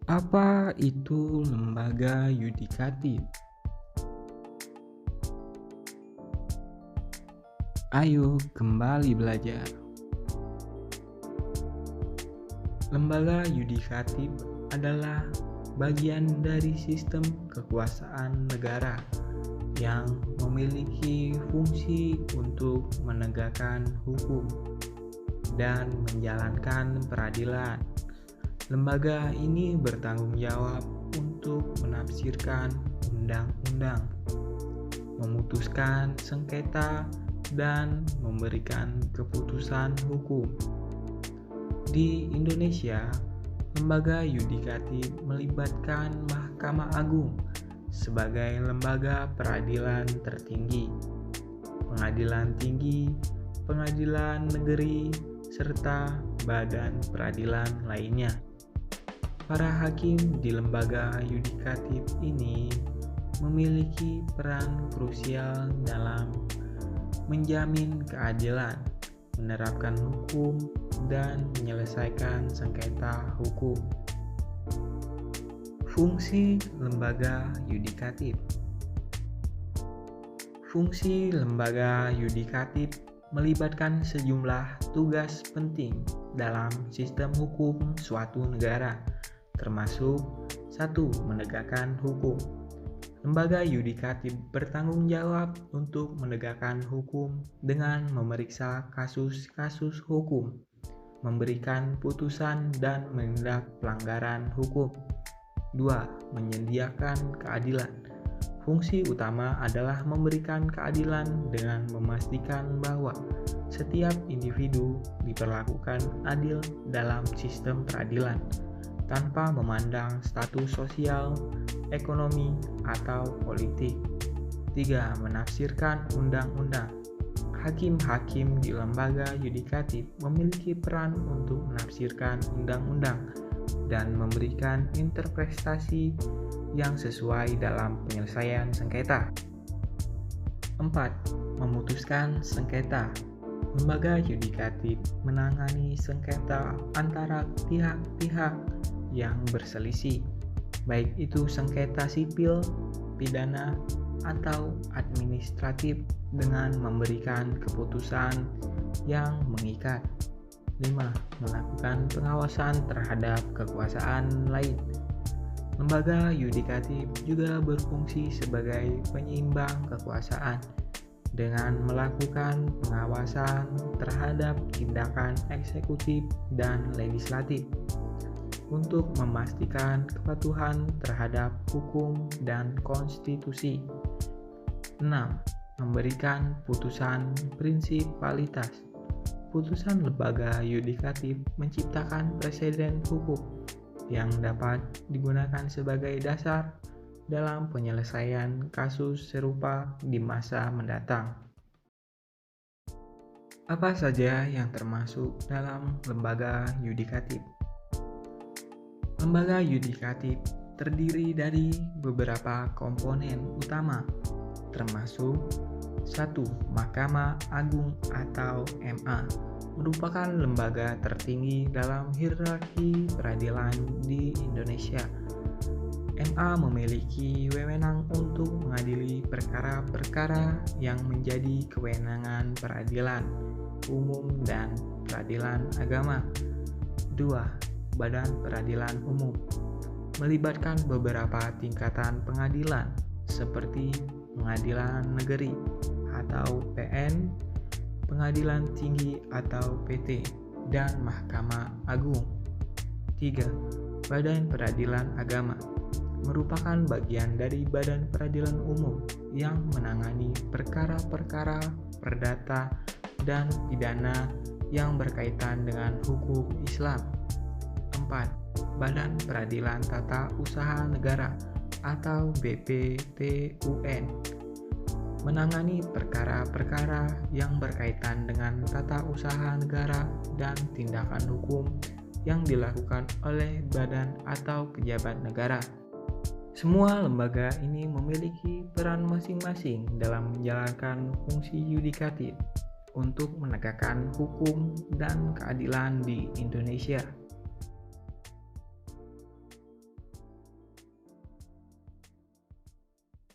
Apa itu lembaga yudikatif? Ayo kembali belajar. Lembaga yudikatif adalah bagian dari sistem kekuasaan negara yang memiliki fungsi untuk menegakkan hukum dan menjalankan peradilan. Lembaga ini bertanggung jawab untuk menafsirkan undang-undang, memutuskan sengketa, dan memberikan keputusan hukum. Di Indonesia, lembaga yudikatif melibatkan Mahkamah Agung sebagai lembaga peradilan tertinggi, pengadilan tinggi, pengadilan negeri, serta badan peradilan lainnya. Para hakim di lembaga yudikatif ini memiliki peran krusial dalam menjamin keadilan, menerapkan hukum, dan menyelesaikan sengketa hukum. Fungsi lembaga yudikatif. Fungsi lembaga yudikatif melibatkan sejumlah tugas penting dalam sistem hukum suatu negara, termasuk 1. Menegakkan hukum. Lembaga yudikatif bertanggung jawab untuk menegakkan hukum dengan memeriksa kasus-kasus hukum, memberikan putusan dan menindak pelanggaran hukum. 2. Menyediakan keadilan. Fungsi utama adalah memberikan keadilan dengan memastikan bahwa setiap individu diperlakukan adil dalam sistem peradilan, tanpa memandang status sosial, ekonomi, atau politik. 3. Menafsirkan undang-undang. Hakim-hakim di lembaga yudikatif memiliki peran untuk menafsirkan undang-undang dan memberikan interpretasi yang sesuai dalam penyelesaian sengketa. 4. Memutuskan sengketa. Lembaga yudikatif menangani sengketa antara pihak-pihak yang berselisih, baik itu sengketa sipil, pidana, atau administratif, dengan memberikan keputusan yang mengikat. 5. Melakukan pengawasan terhadap kekuasaan lain. Lembaga yudikatif juga berfungsi sebagai penyeimbang kekuasaan dengan melakukan pengawasan terhadap tindakan eksekutif dan legislatif untuk memastikan kepatuhan terhadap hukum dan konstitusi. 6. Memberikan putusan prinsipalitas. Putusan lembaga yudikatif menciptakan preseden hukum yang dapat digunakan sebagai dasar dalam penyelesaian kasus serupa di masa mendatang. Apa saja yang termasuk dalam lembaga yudikatif? Lembaga yudikatif terdiri dari beberapa komponen utama, termasuk 1. Mahkamah Agung atau MA, merupakan lembaga tertinggi dalam hierarki peradilan di Indonesia. MA memiliki wewenang untuk mengadili perkara-perkara yang menjadi kewenangan peradilan umum dan peradilan agama. 2. Badan Peradilan Umum, melibatkan beberapa tingkatan pengadilan seperti Pengadilan Negeri atau PN, Pengadilan Tinggi atau PT, dan Mahkamah Agung. 3. Badan Peradilan Agama, merupakan bagian dari Badan Peradilan Umum yang menangani perkara-perkara perdata dan pidana yang berkaitan dengan hukum Islam. 4. Badan Peradilan Tata Usaha Negara atau BPTUN, menangani perkara-perkara yang berkaitan dengan tata usaha negara dan tindakan hukum yang dilakukan oleh badan atau pejabat negara. Semua lembaga ini memiliki peran masing-masing dalam menjalankan fungsi yudikatif untuk menegakkan hukum dan keadilan di Indonesia.